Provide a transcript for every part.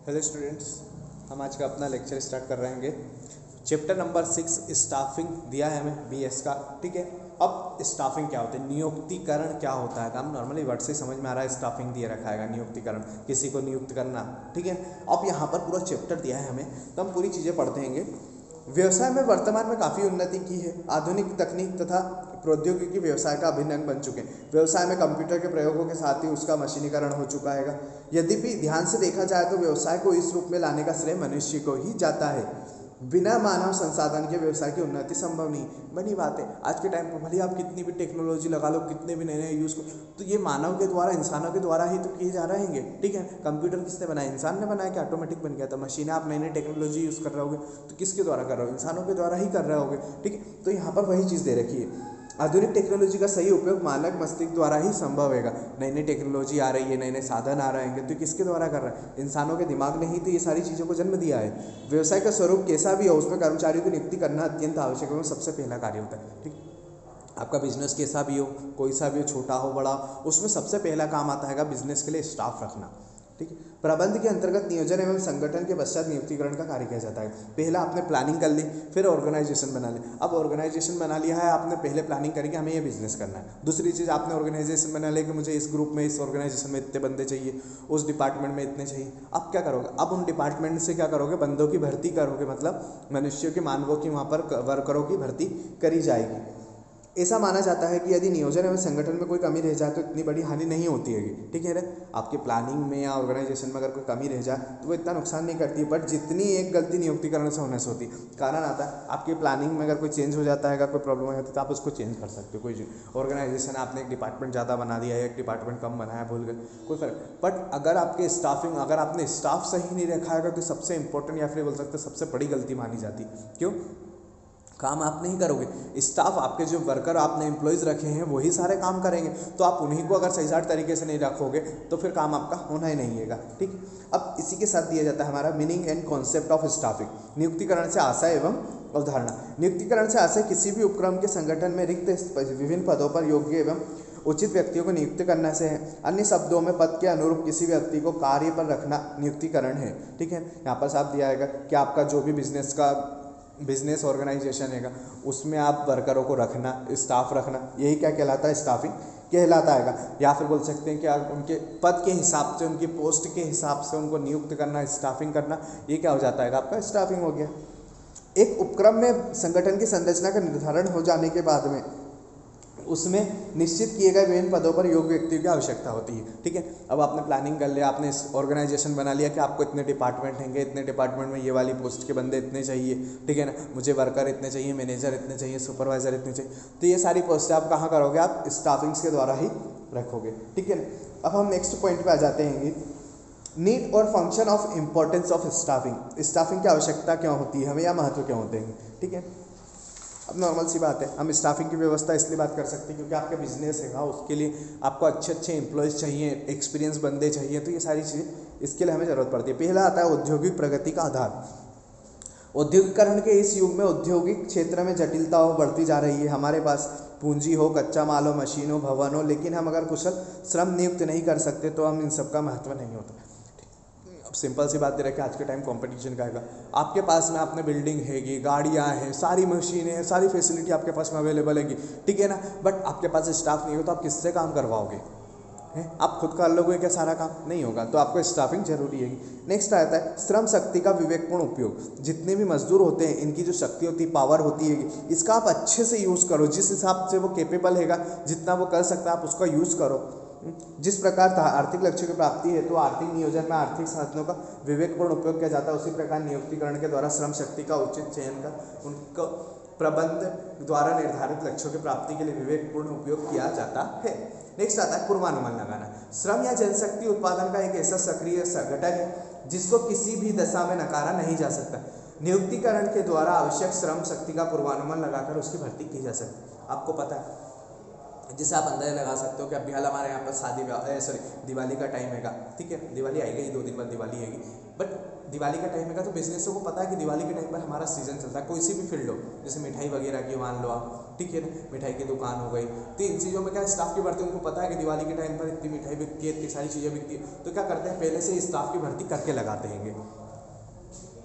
Hello students, हम आज का अपना लेक्चर स्टार्ट कर रहे हैं। चैप्टर नंबर 6 स्टाफिंग दिया है हमें बीएस का। ठीक है, अब स्टाफिंग क्या होता है, नियुक्तिकरण क्या होता है। काम नॉर्मली वर्ड से समझ में आ रहा है, स्टाफिंग दिया रखा है नियुक्तिकरण, किसी को नियुक्त करना। ठीक है, अब यहाँ पर पूरा चैप्टर दिया है हमें, तो हम पूरी चीज़ें पढ़ते हैं। व्यवसाय में वर्तमान में काफ़ी उन्नति की है। आधुनिक तकनीक तथा प्रौद्योगिकी व्यवसाय का अभिन्न अंग बन चुके हैं। व्यवसाय में कंप्यूटर के प्रयोगों के साथ ही उसका मशीनीकरण हो चुका है। यद्यपि ध्यान से देखा जाए तो व्यवसाय को इस रूप में लाने का श्रेय मनुष्य को ही जाता है। बिना मानव संसाधन के व्यवसाय की उन्नति संभव नहीं। बनी बात है, आज के टाइम पर भले आप कितनी भी टेक्नोलॉजी लगा लो, कितने भी नए नए यूज़ को, तो ये मानव के द्वारा, इंसानों के द्वारा ही तो किए जा रहेंगे। ठीक है, कंप्यूटर किसने बनाया? इंसान ने बनाया कि ऑटोमेटिक बन गया था। मशीनें आप नई नई टेक्नोलॉजी यूज़ कर रहे होगे तो किसके द्वारा कर रहे हो? इंसानों के द्वारा ही कर रहे होगे। ठीक है, तो यहाँ पर वही चीज़ दे रखी है। आधुनिक टेक्नोलॉजी का सही उपयोग मानव मस्तिष्क द्वारा ही संभव है। नई नई टेक्नोलॉजी आ रही है, नए नए साधन आ रहे हैं, तो किसके द्वारा कर रहा है? इंसानों के दिमाग ने ही तो ये सारी चीज़ों को जन्म दिया है। व्यवसाय का स्वरूप कैसा भी हो, उसमें कर्मचारियों की नियुक्ति करना अत्यंत आवश्यक है, वो सबसे पहला कार्य होता है। ठीक, आपका बिजनेस कैसा भी हो, कोई सा भी हो, छोटा हो बड़ा, उसमें सबसे पहला काम आता है बिजनेस के लिए स्टाफ रखना। ठीक है, प्रबंध के अंतर्गत नियोजन एवं संगठन के पश्चात नियुक्तिकरण का कार्य किया जाता है। पहला आपने प्लानिंग कर ली, फिर ऑर्गेनाइजेशन बना ली। अब ऑर्गेनाइजेशन बना लिया है आपने, पहले प्लानिंग करी कि हमें ये बिजनेस करना है। दूसरी चीज़, आपने ऑर्गेनाइजेशन बना लिया कि मुझे इस ग्रुप में, इस ऑर्गेनाइजेशन में इतने बंदे चाहिए, उस डिपार्टमेंट में इतने चाहिए। अब क्या करोगे? अब उन डिपार्टमेंट से क्या करोगे? बंदों की भर्ती करोगे, मतलब मनुष्यों के, मानवों की वहाँ पर वर्करों की भर्ती करी जाएगी। ऐसा माना जाता है कि यदि नियोजन एवं संगठन में कोई कमी रह जाए तो इतनी बड़ी हानि नहीं होती है। ठीक है, आपके प्लानिंग में या ऑर्गेनाइजेशन में अगर कोई कमी रह जाए तो वो इतना नुकसान नहीं करती, बट जितनी एक गलती नियुक्तिकरण से होने से होती है। कारण आता है आपकी प्लानिंग में अगर कोई चेंज हो जाता है, कोई प्रॉब्लम हो जाती है, तो आप उसको चेंज कर सकते हो। कोई ऑर्गेनाइजेशन आपने एक डिपार्टमेंट ज़्यादा बना दिया है, एक डिपार्टमेंट कम बनाया, भूल गए, कोई फर्क। बट अगर आपके स्टाफिंग, अगर आपने स्टाफ सही नहीं रखा है तो सबसे इंपॉर्टेंट, या फिर बोल सकते हैं सबसे बड़ी गलती मानी जाती। क्यों? काम आप नहीं करोगे, स्टाफ, आपके जो वर्कर आपने एम्प्लॉयज़ रखे हैं वही सारे काम करेंगे, तो आप उन्हीं को अगर सही साठ तरीके से नहीं रखोगे तो फिर काम आपका होना ही नहीं है। ठीक, अब इसी के साथ दिया जाता है हमारा meaning and concept of staffing. नियुक्तिकरण से आशय एवं अवधारणा। नियुक्तिकरण से आशय किसी भी उपक्रम के संगठन में रिक्त विभिन्न पदों पर योग्य एवं उचित व्यक्तियों को नियुक्त करने से है। अन्य शब्दों में पद के अनुरूप किसी व्यक्ति को कार्य पर रखना नियुक्तिकरण है। ठीक है, यहाँ पर साफ दिया है कि आपका जो भी बिजनेस ऑर्गेनाइजेशन है उसमें आप वर्करों को रखना, स्टाफ रखना, यही क्या कहलाता है? स्टाफिंग कहलाता है। या फिर बोल सकते हैं कि आप उनके पद के हिसाब से, उनकी पोस्ट के हिसाब से उनको नियुक्त करना, स्टाफिंग करना, ये क्या हो जाता है? आपका स्टाफिंग हो गया। एक उपक्रम में संगठन की संरचना का निर्धारण हो जाने के बाद में उसमें निश्चित किए गए विभिन्न पदों पर योग्य व्यक्तियों की आवश्यकता होती है। ठीक है, अब आपने प्लानिंग कर लिया, आपने ऑर्गेनाइजेशन बना लिया कि आपको इतने डिपार्टमेंट होंगे, इतने डिपार्टमेंट में ये वाली पोस्ट के बंदे इतने चाहिए। ठीक है ना, मुझे वर्कर इतने चाहिए, मैनेजर इतने चाहिए, सुपरवाइजर इतने चाहिए। तो ये सारी पोस्टें आप कहाँ करोगे? आप स्टाफिंग्स के द्वारा ही रखोगे। ठीक है ना, अब हम नेक्स्ट पॉइंट पर आ जाते हैं, नीड और function of importance of staffing. Staffing की आवश्यकता क्यों होती है हमें, या महत्व क्यों होते हैं? ठीक है, अब नॉर्मल सी बात है, हम स्टाफिंग की व्यवस्था इसलिए बात कर सकते हैं क्योंकि आपका बिजनेस है, उसके लिए आपको अच्छे अच्छे एम्प्लॉयज़ चाहिए, एक्सपीरियंस बंदे चाहिए, तो ये सारी चीज़ें इसके लिए हमें ज़रूरत पड़ती है। पहला आता है औद्योगिक प्रगति का आधार। औद्योगिकरण के इस युग में औद्योगिक क्षेत्र में जटिलता बढ़ती जा रही है। हमारे पास पूंजी हो, कच्चा माल हो, मशीन हो, भवन हो, लेकिन हम अगर कुशल श्रम नियुक्त नहीं कर सकते तो हम इन सब का महत्व नहीं होता। अब सिंपल सी बात दे रहा है कि आज के टाइम कंपटीशन का है। आपके पास में आपने बिल्डिंग हैगी, गाड़ियाँ हैं, सारी मशीनें हैं, सारी फैसिलिटी आपके पास में अवेलेबल हैगी। ठीक है ना, बट आपके पास स्टाफ नहीं हो तो आप किससे काम करवाओगे? हैं, आप खुद कर लोगे क्या? सारा काम नहीं होगा, तो आपको स्टाफिंग जरूरी है। नेक्स्ट आता है श्रम शक्ति का विवेकपूर्ण उपयोग। जितने भी मजदूर होते हैं, इनकी जो शक्ति होती है, पावर होती है, इसका आप अच्छे से यूज़ करो। जिस हिसाब से वो कैपेबल हैगा, जितना वो कर सकता है, आप उसका यूज़ करो। जिस प्रकार आर्थिक लक्ष्यों की प्राप्ति है तो आर्थिक नियोजन में आर्थिक साधनों का विवेकपूर्ण उपयोग किया जाता है, उसी प्रकार नियुक्तिकरण के द्वारा श्रम शक्ति का उचित चयन कर उनको प्रबंध द्वारा निर्धारित लक्ष्यों की प्राप्ति के लिए विवेकपूर्ण उपयोग किया जाता है। नेक्स्ट आता है पूर्वानुमान लगाना। श्रम या जनशक्ति उत्पादन का एक ऐसा सक्रिय घटक है जिसको किसी भी दशा में नकारा नहीं जा सकता। नियुक्तिकरण के द्वारा आवश्यक श्रम शक्ति का पूर्वानुमान लगाकर उसकी भर्ती की जा सकती है। आपको पता है, जिससे आप अंदाजा लगा सकते हो कि अभी हाल हमारे यहाँ पर दिवाली का टाइम हैगा। ठीक है, दिवाली आएगी, 2 दिन बाद दिवाली आएगी, बट दिवाली का टाइम है तो बिजनेसों को पता है कि दिवाली के टाइम पर हमारा सीजन चलता है, कोई सी भी फील्ड हो, जैसे मिठाई वगैरह की मान लो आप, ठीक है ना, मिठाई की दुकान हो गई, तो इन चीज़ों में क्या स्टाफ की भर्ती, उनको पता है कि दिवाली के टाइम पर इतनी मिठाई बिकती है, इतनी सारी चीज़ें बिकती है, तो क्या करते हैं पहले से स्टाफ की भर्ती करके लगाते हैं।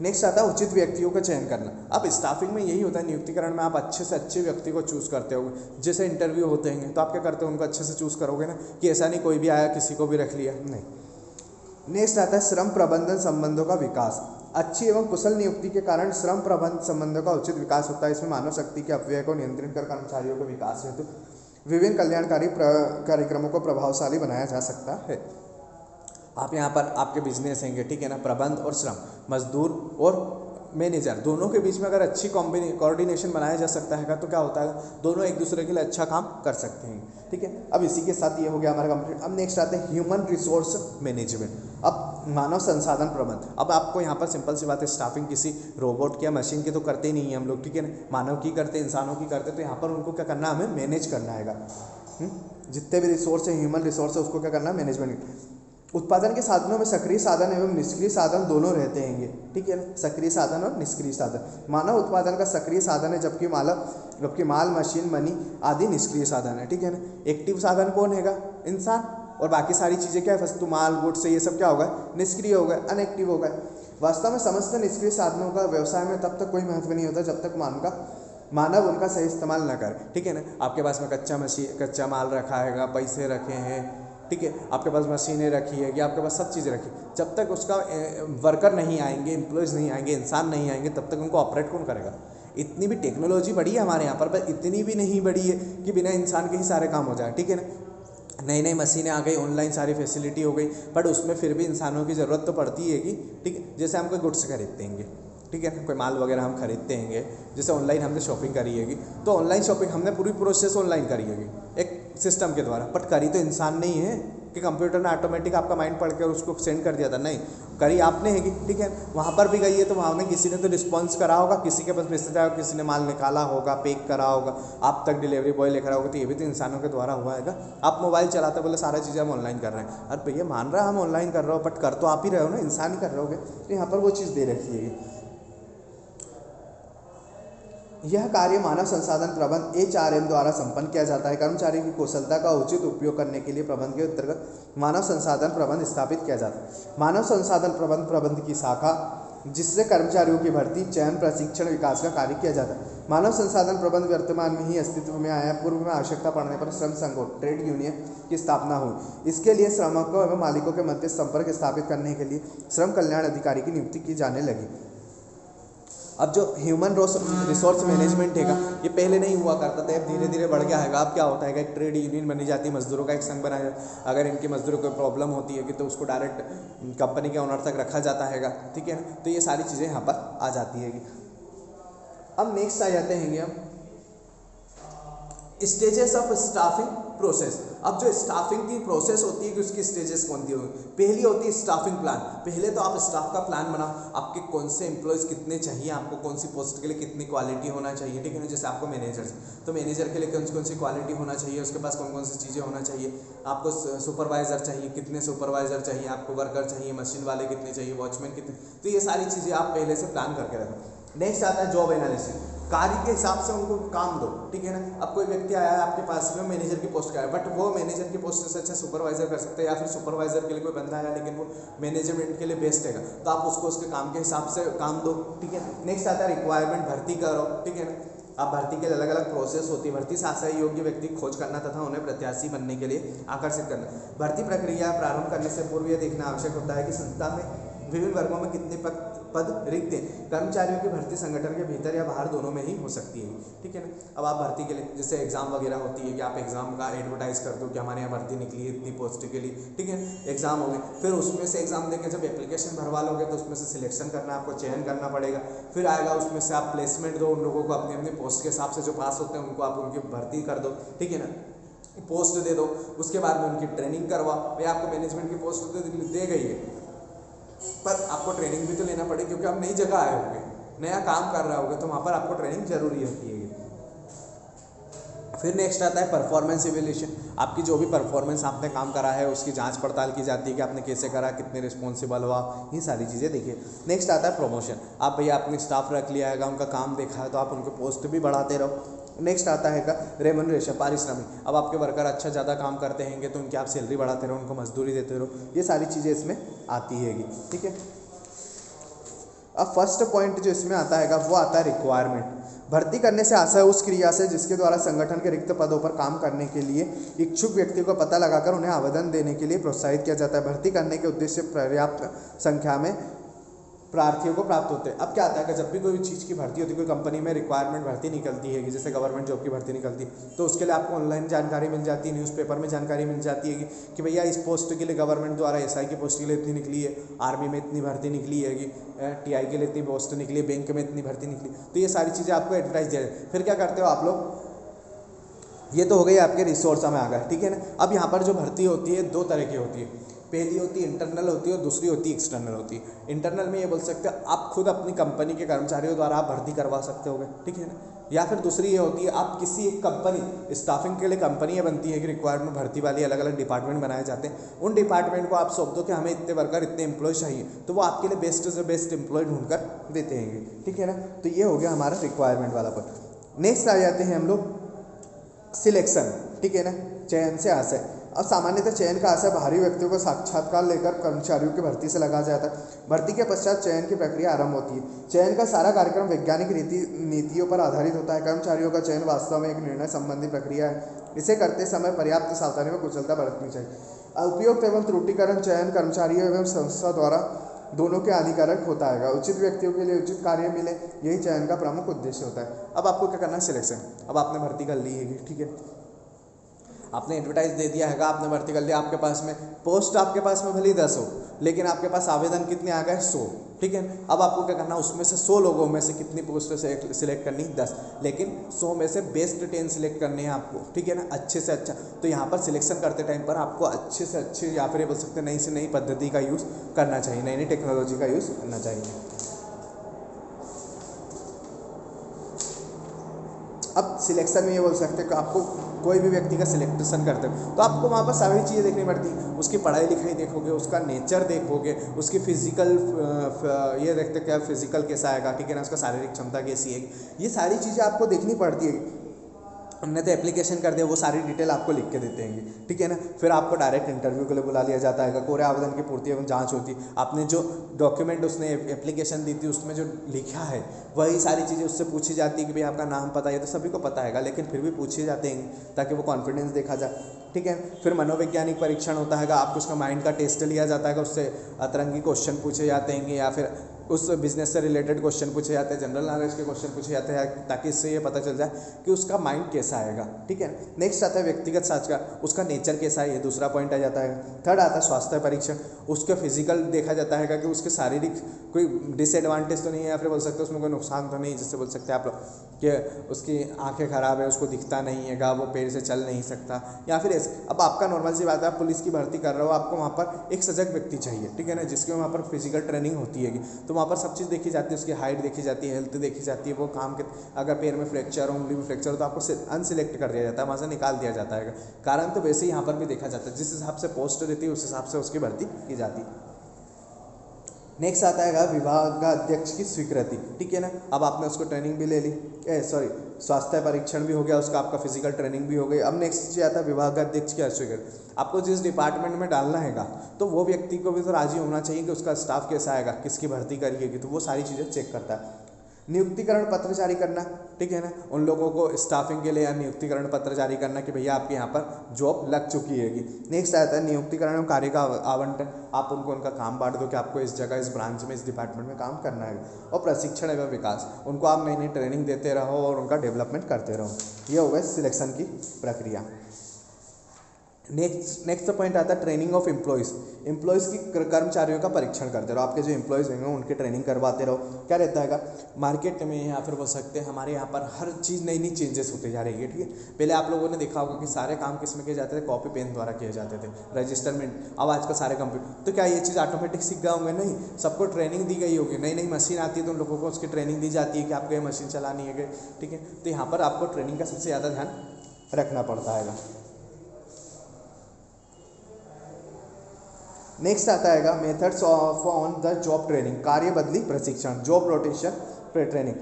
नेक्स्ट आता है उचित व्यक्तियों का चयन करना। अब स्टाफिंग में यही होता है, नियुक्तिकरण में आप अच्छे से अच्छे व्यक्ति को चूज़ करते हो, जैसे इंटरव्यू होते हैं तो आप क्या करते हो, उनको अच्छे से चूज़ करोगे ना, कि ऐसा नहीं कोई भी आया किसी को भी रख लिया, नहीं। नेक्स्ट आता है श्रम प्रबंधन संबंधों का विकास। अच्छी एवं कुशल नियुक्ति के कारण श्रम प्रबंधन संबंधों का उचित विकास होता है। इसमें मानव शक्ति के अपव्यय को नियंत्रित कर कर्मचारियों के विकास हेतु विभिन्न कल्याणकारी कार्यक्रमों को प्रभावशाली बनाया जा सकता है। आप यहाँ पर आपके बिजनेस हैंगे, ठीक है ना, प्रबंध और श्रम, मजदूर और मैनेजर दोनों के बीच में अगर अच्छी कोऑर्डिनेशन बनाया जा सकता है तो क्या होता है, दोनों एक दूसरे के लिए अच्छा काम कर सकते हैं, ठीक है। अब इसी के साथ ये हो गया हमारा कंप्लीट। अब नेक्स्ट आते हैं ह्यूमन रिसोर्स मैनेजमेंट। अब मानव संसाधन प्रबंध। अब आपको यहाँ पर सिंपल सी बात है, स्टाफिंग किसी रोबोट की या मशीन की तो करते ही नहीं है हम लोग, ठीक है ना, मानव की करते, इंसानों की करते, तो यहाँ पर उनको क्या करना, हमें मैनेज करना है। जितने भी रिसोर्स है, ह्यूमन रिसोर्स है, उसको क्या करना, मैनेजमेंट। उत्पादन के साधनों में सक्रिय साधन एवं निष्क्रिय साधन दोनों रहते हैं, ठीक है ना, सक्रिय साधन और निष्क्रिय साधन। मानव उत्पादन का सक्रिय साधन है, जबकि माल, मशीन, मनी आदि निष्क्रिय साधन है, ठीक है ना। एक्टिव साधन कौन हैगा, इंसान, और बाकी सारी चीज़ें क्या है, वस्तु, माल, गुड्स, ये सब क्या होगा, निष्क्रिय होगा, अनएक्टिव होगा। वास्तव में समस्त निष्क्रिय साधनों का व्यवसाय में तब तक कोई महत्व नहीं होता जब तक मानव उनका सही इस्तेमाल न करे, ठीक है ना। आपके पास में कच्चा माल रखा है, पैसे रखे हैं, ठीक है, आपके पास मशीनें रखी है, कि आपके पास सब चीज़ें रखी, जब तक उसका वर्कर नहीं आएंगे, एम्प्लॉयज़ नहीं आएंगे, इंसान नहीं आएंगे, तब तक उनको ऑपरेट कौन करेगा। इतनी भी टेक्नोलॉजी बढ़ी है हमारे यहाँ पर इतनी भी नहीं बढ़ी है कि बिना इंसान के ही सारे काम हो जाए, ठीक है ना। नई नई मशीनें आ गई, ऑनलाइन सारी फैसिलिटी हो गई, बट उसमें फिर भी इंसानों की ज़रूरत तो पड़ती है कि, ठीक है, जैसे हम कोई गुड्स खरीदते हैं, ठीक है, कोई माल वगैरह हम खरीदते हैं, जैसे ऑनलाइन हमने शॉपिंग करी है, तो ऑनलाइन शॉपिंग हमने पूरी प्रोसेस ऑनलाइन करी है एक सिस्टम के द्वारा, बट करी तो इंसान नहीं है कि कंप्यूटर ने ऑटोमेटिक आपका माइंड पढ़ के उसको सेंड कर दिया था, नहीं, करी आपने है, ठीक है। वहाँ पर भी गई है तो वहाँ ने किसी ने तो रिस्पॉन्स करा होगा, किसी के पास मैसेज आया, किसी ने माल निकाला होगा, पैक करा होगा, आप तक डिलीवरी बॉय लेकर आओगे, तो ये भी तो इंसानों के द्वारा हुआ है। आप मोबाइल चलाते बोले सारा चीज़ें हम ऑनलाइन कर रहे हैं, अरे भैया मान रहा है हम ऑनलाइन कर रहे हो, बट कर तो आप ही रहे हो ना, इंसान ही कर रहे होगे, तो यहाँ पर वो चीज़ दे रखी है। यह कार्य मानव संसाधन प्रबंध HRM द्वारा संपन्न किया जाता है। कर्मचारी की कुशलता का उचित उपयोग करने के लिए प्रबंध के अंतर्गत मानव संसाधन प्रबंध स्थापित किया जाता है। मानव संसाधन प्रबंध की शाखा जिससे कर्मचारियों की भर्ती, चयन, प्रशिक्षण, विकास का कार्य किया जाता है। मानव संसाधन प्रबंध वर्तमान में ही अस्तित्व में आया। पूर्व में आवश्यकता पड़ने पर श्रम संघों, ट्रेड यूनियन की स्थापना हुई। इसके लिए श्रमिकों एवं मालिकों के मध्य संपर्क स्थापित करने के लिए श्रम कल्याण अधिकारी की नियुक्ति की जाने लगी। अब जो ह्यूमन रिसोर्स मैनेजमेंट हैगा, ये पहले नहीं हुआ करता था, अब धीरे धीरे बढ़ गया हैगा। अब क्या होता है, एक ट्रेड यूनियन बनी जाती है, मजदूरों का एक संघ बनाया जाता है। अगर इनकी मजदूरों को प्रॉब्लम होती है कि तो उसको डायरेक्ट कंपनी के ओनर तक रखा जाता हैगा, ठीक है ना। तो ये सारी चीज़ें यहाँ पर आ जाती हैगी। अब नेक्स्ट आ जाते हैं हम स्टेजेस ऑफ स्टाफिंग प्रोसेस। अब जो स्टाफिंग की प्रोसेस होती है कि उसकी स्टेजेस कौन सी होगी। पहली होती है स्टाफिंग प्लान। पहले तो आप स्टाफ का प्लान बनाओ, आपके कौन से एम्प्लॉयज़ कितने चाहिए, आपको कौन सी पोस्ट के लिए कितनी क्वालिटी होना चाहिए, ठीक है ना। जैसे आपको मैनेजर, तो मैनेजर के लिए कौन सी क्वालिटी होना चाहिए, उसके पास कौन कौन सी चीज़ें होना चाहिए। आपको सुपरवाइज़र चाहिए, कितने सुपरवाइज़र चाहिए, आपको वर्कर चाहिए, मशीन वाले कितने चाहिए, वॉचमैन कितने, तो ये सारी चीज़ें आप पहले से प्लान करके रखो। नेक्स्ट आता है जॉब एनालिसिस। कार्य के हिसाब से उनको काम दो, ठीक है ना। अब कोई व्यक्ति आया है आपके पास में, मैनेजर की पोस्ट का है, बट वो मैनेजर की पोस्ट से अच्छा सुपरवाइजर कर सकते हैं, या फिर सुपरवाइजर के लिए कोई बंदा आया लेकिन वो मैनेजमेंट के लिए बेस्ट है, तो आप उसको उसके काम के हिसाब से काम दो, ठीक है। नेक्स्ट आता है रिक्वायरमेंट, भर्ती करो, ठीक है ना। अब भर्ती के लिए अलग अलग प्रोसेस होती है। भर्ती से आशय योग्य व्यक्ति खोज करना तथा उन्हें प्रत्याशी बनने के लिए आकर्षित करना। भर्ती प्रक्रिया प्रारंभ करने से पूर्व यह देखना आवश्यक होता है कि संस्था में विभिन्न वर्गों में कितने पद रिक्त हैं। कर्मचारियों की भर्ती संगठन के भीतर या बाहर दोनों में ही हो सकती है, ठीक है ना। अब आप भर्ती के लिए जैसे एग्जाम वगैरह होती है कि आप एग्जाम का एडवर्टाइज कर दो कि हमारे यहाँ भर्ती निकली है इतनी पोस्ट के लिए, ठीक है। एग्जाम हो गए, फिर उसमें से एग्जाम देके जब एप्लीकेशन भरवा लोगे तो उसमें से सिलेक्शन करना, आपको चयन करना पड़ेगा। फिर आएगा उसमें से आप प्लेसमेंट दो उन लोगों को, अपनी अपनी पोस्ट के हिसाब से जो पास होते हैं उनको आप उनकी भर्ती कर दो, ठीक है ना, पोस्ट दे दो। उसके बाद में उनकी ट्रेनिंग करवाओ। भाई आपको मैनेजमेंट की पोस्ट तो दे गई है, पर आपको ट्रेनिंग भी तो लेना पड़ेगा, क्योंकि आप नई जगह आए होंगे, नया काम कर रहे होगे, तो वहाँ पर आपको ट्रेनिंग जरूरी होती है। फिर नेक्स्ट आता है परफॉर्मेंस इवेल्यूशन। आपकी जो भी परफॉर्मेंस आपने काम करा है उसकी जांच पड़ताल की जाती है कि आपने कैसे करा, कितने रिस्पॉन्सिबल हुआ, ये सारी चीज़ें देखिए। नेक्स्ट आता है प्रमोशन। आप भैया अपने स्टाफ रख लिया है, उनका काम देखा है तो आप उनको पोस्ट भी बढ़ाते रहो। नेक्स्ट आता है रेम्यूनरेशन, पारिश्रमिक। अब आपके वर्कर अच्छा ज़्यादा काम करते हैं तो उनकी आप सैलरी बढ़ाते रहो, उनको मजदूरी देते रहो, ये सारी चीज़ें इसमें आती हैगी। ठीक है, अब फर्स्ट पॉइंट जो इसमें आता है वो आता है रिक्वायरमेंट। भर्ती करने से आशय उस क्रिया से जिसके द्वारा संगठन के रिक्त पदों पर काम करने के लिए इच्छुक व्यक्ति को पता लगाकर उन्हें आवेदन देने के लिए प्रोत्साहित किया जाता है। भर्ती करने के उद्देश्य पर्याप्त संख्या में प्रार्थियों को प्राप्त होते हैं। अब क्या आता है कि जब भी कोई चीज़ की भर्ती होती है, कोई कंपनी में रिक्वायरमेंट भर्ती निकलती है, जैसे गवर्नमेंट जॉब की भर्ती निकलती है, तो उसके लिए आपको ऑनलाइन जानकारी मिल जाती है, न्यूज़पेपर में जानकारी मिल जाती है कि भैया इस पोस्ट के लिए गवर्नमेंट द्वारा एसआई की पोस्ट के लिए इतनी निकली है, आर्मी में इतनी भर्ती निकली है, टीआई के लिए इतनी पोस्ट निकली है, बैंक में इतनी भर्ती निकली। तो ये सारी चीज़ें आपको एडवर्टाइज दिया जाए। फिर क्या करते हो आप लोग, ये तो हो गई आपके रिसोर्स में आ गए, ठीक है ना। अब यहाँ पर जो भर्ती होती है दो तरह की होती है, पहली होती है इंटरनल होती है और दूसरी होती है एक्सटर्नल होती है। इंटरनल में ये बोल सकते हैं आप खुद अपनी कंपनी के कर्मचारियों द्वारा आप भर्ती करवा सकते होगे, ठीक है ना। या फिर दूसरी ये होती है आप किसी एक कंपनी, स्टाफिंग के लिए कंपनियाँ बनती है कि रिक्वायरमेंट भर्ती वाली अलग अलग डिपार्टमेंट बनाए जाते हैं, उन डिपार्टमेंट को आप सौंप दो कि हमें इतने वर्कर इतने एम्प्लॉय चाहिए, तो वो आपके लिए बेस्ट से बेस्ट एम्प्लॉय ढूंढ कर देते हैं, ठीक है ना। तो ये हो गया हमारा रिक्वायरमेंट वाला पार्ट। नेक्स्ट आ जाते हैं हम लोग सिलेक्शन, ठीक है ना, चयन से आशय। अब सामान्यतः चयन का आशय बाहरी व्यक्तियों को साक्षात्कार लेकर कर्मचारियों की भर्ती से लगा जाता है। भर्ती के पश्चात चयन की प्रक्रिया आरंभ होती है। चयन का सारा कार्यक्रम वैज्ञानिक नीतियों पर आधारित होता है। कर्मचारियों का चयन वास्तव में एक निर्णय संबंधी प्रक्रिया है। इसे करते समय पर्याप्त सावधानी व कुशलता बरतनी चाहिए। उपयुक्त एवं त्रुटिकरण चयन कर्मचारियों एवं संस्था द्वारा दोनों के हानिकारक होता है। उचित व्यक्तियों के लिए उचित कार्य मिले, यही चयन का प्रमुख उद्देश्य होता है। अब आपको क्या करना है, सिलेक्शन। अब आपने भर्ती कर ली है, ठीक है, आपने एडवर्टाइज दे दिया है, आपने भर्ती कर लिया, आपके पास में पोस्ट आपके पास में भले 10 हो, लेकिन आपके पास आवेदन कितने आ गए, 100, ठीक है। अब आपको क्या करना, उसमें से 100 लोगों में से कितनी पोस्ट सिलेक्ट करनी, 10, लेकिन 100 में से बेस्ट 10 सिलेक्ट करने हैं आपको, ठीक है ना, अच्छे से अच्छा। तो यहाँ पर सिलेक्शन करते टाइम पर आपको अच्छे से अच्छे, या फिर ये बोल सकते हैं नई से नई पद्धति का यूज़ करना चाहिए, नई नई टेक्नोलॉजी का यूज़ करना चाहिए। अब सिलेक्शन में ये बोल सकते हैं कि आपको कोई भी व्यक्ति का सिलेक्शन करते हो तो आपको वहाँ पर सारी चीज़ें देखनी पड़ती हैं। उसकी पढ़ाई लिखाई देखोगे, उसका नेचर देखोगे, उसकी फिजिकल ये देखते क्या फिजिकल कैसा आएगा, ठीक है ना, उसका शारीरिक क्षमता कैसी है, ये सारी चीज़ें आपको देखनी पड़ती है। हमने तो एप्लीकेशन कर दिया, वो सारी डिटेल आपको लिख के देते हैं, ठीक है ना। फिर आपको डायरेक्ट इंटरव्यू के लिए बुला लिया जाता है, कोरे आवेदन की पूर्ति एवं जांच होती है। आपने जो डॉक्यूमेंट उसने एप्लीकेशन दी थी उसमें जो लिखा है वही सारी चीज़ें उससे पूछी जाती है कि भाई आपका नाम पता है, तो सभी को पता है, लेकिन फिर भी पूछे जाते हैं ताकि वो कॉन्फिडेंस देखा जाए, ठीक है। फिर मनोवैज्ञानिक परीक्षण होता है, आपको उसका माइंड का टेस्ट लिया जाता है, उससे अतरंगी क्वेश्चन पूछे जाते हैं या फिर उस बिजनेस से रिलेटेड क्वेश्चन पूछे जाते हैं, जनरल नॉलेज के क्वेश्चन पूछे जाते हैं, ताकि इससे ये पता चल जाए कि उसका माइंड कैसा आएगा, ठीक है। नेक्स्ट आता है व्यक्तिगत साक्षात्कार, उसका नेचर कैसा है, ये दूसरा पॉइंट आ जाता है। थर्ड आता है स्वास्थ्य परीक्षण, उसका फिजिकल देखा जाता है कि उसके शारीरिक कोई डिसएडवांटेज तो नहीं है, या फिर बोल सकते हैं उसमें कोई नुकसान तो नहीं, जिससे बोल सकते हैं आप लोग कि उसकी आंखें खराब है, उसको दिखता नहीं है, वो पैर से चल नहीं सकता, या फिर ऐसे। अब आपका नॉर्मल सी बात है, आप पुलिस की भर्ती कर रहे हो, आपको वहाँ पर एक सजग व्यक्ति चाहिए, ठीक है ना, जिसके वहाँ पर फिजिकल ट्रेनिंग होती है, तो वहाँ पर सब चीज़ देखी जाती है, उसकी हाइट देखी जाती है, हेल्थ देखी जाती है, वो काम के अगर पैर में फ्रैक्चर हो, उंगली में फ्रैक्चर हो तो आपको अनसिलेक्ट कर दिया जाता है, वहाँ से निकाल दिया जाता है। कारण तो वैसे ही यहाँ पर भी देखा जाता है, जिस हिसाब से पोस्ट रहती है उस हिसाब से उसकी भर्ती की जाती है। नेक्स्ट आता है विभागाध्यक्ष की स्वीकृति, ठीक है ना। अब आपने उसको ट्रेनिंग भी ले ली, स्वास्थ्य परीक्षण भी हो गया उसका, आपका फिजिकल ट्रेनिंग भी हो गई। अब नेक्स्ट चीज़ आता है विभागाध्यक्ष की अस्वीकृति। आपको जिस डिपार्टमेंट में डालना हैगा तो वो व्यक्ति को भी तो राजी होना चाहिए कि उसका स्टाफ कैसा आएगा, किसकी भर्ती करिएगी, तो वो सारी चीज़ें चेक करता है। नियुक्तिकरण पत्र जारी करना, ठीक है ना, उन लोगों को स्टाफिंग के लिए या नियुक्तिकरण पत्र जारी करना कि भैया आपके यहाँ पर जॉब लग चुकी हैगी। नेक्स्ट आता है नियुक्तिकरण कार्य का आवंटन, आप उनको उनका काम बांट दो कि आपको इस जगह, इस ब्रांच में, इस डिपार्टमेंट में काम करना है। और प्रशिक्षण एवं विकास, उनको आप नई नई ट्रेनिंग देते रहो और उनका डेवलपमेंट करते रहो। ये हो गया सिलेक्शन की प्रक्रिया। नेक्स्ट पॉइंट आता है ट्रेनिंग ऑफ एम्प्लॉयज़ की कर्मचारियों का परीक्षण करते रहो। आपके जो एम्प्लॉयज़ होंगे उनकी ट्रेनिंग करवाते रहो। क्या रहता है मार्केट में, या फिर बोल सकते हैं हमारे यहाँ पर हर चीज़ नई नई चेंजेस होते जा रही है, ठीक है। पहले आप लोगों ने देखा होगा कि सारे काम किस में किए जाते थे, कॉपी पेन द्वारा किए जाते थे, रजिस्टरमेंट। अब आजकल सारे कंप्यूटर, तो क्या ये चीज़ ऑटोमेटिक सीख गए होंगे? नहीं, सबको ट्रेनिंग दी गई होगी। नई नई मशीन आती है तो उन लोगों को उसकी ट्रेनिंग दी जाती है कि आपको ये मशीन चलानी है, ठीक है। तो यहाँ पर आपको ट्रेनिंग का सबसे ज़्यादा ध्यान रखना पड़ता है। नेक्स्ट आता है methods of on the job training, कार्य बदली प्रशिक्षण, जॉब रोटेशन ट्रेनिंग।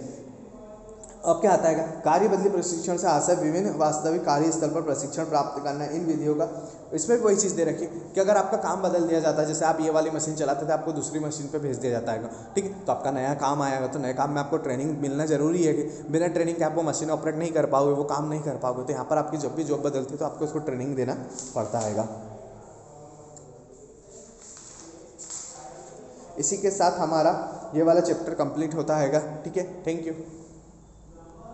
अब क्या आता है कार्य बदली प्रशिक्षण से आशय विभिन्न वास्तविक कार्यस्थल पर प्रशिक्षण प्राप्त करना। इन विधियों का, इसमें वही चीज़ दे रखी कि अगर आपका काम बदल दिया जाता है, जैसे आप ये वाली मशीन चलाते थे आपको दूसरी मशीन पे भेज दिया जाता है, ठीक है, तो आपका नया काम आएगा, तो नए काम में आपको ट्रेनिंग मिलना जरूरी है कि बिना ट्रेनिंग के आप वो मशीन ऑपरेट नहीं कर पाओगे, वो काम नहीं कर पाओगे। तो यहाँ पर आपकी जब भी जॉब बदलती है तो आपको उसको ट्रेनिंग देना पड़ता है। इसी के साथ हमारा ये वाला चैप्टर कंप्लीट होता है। ठीक है, थैंक यू।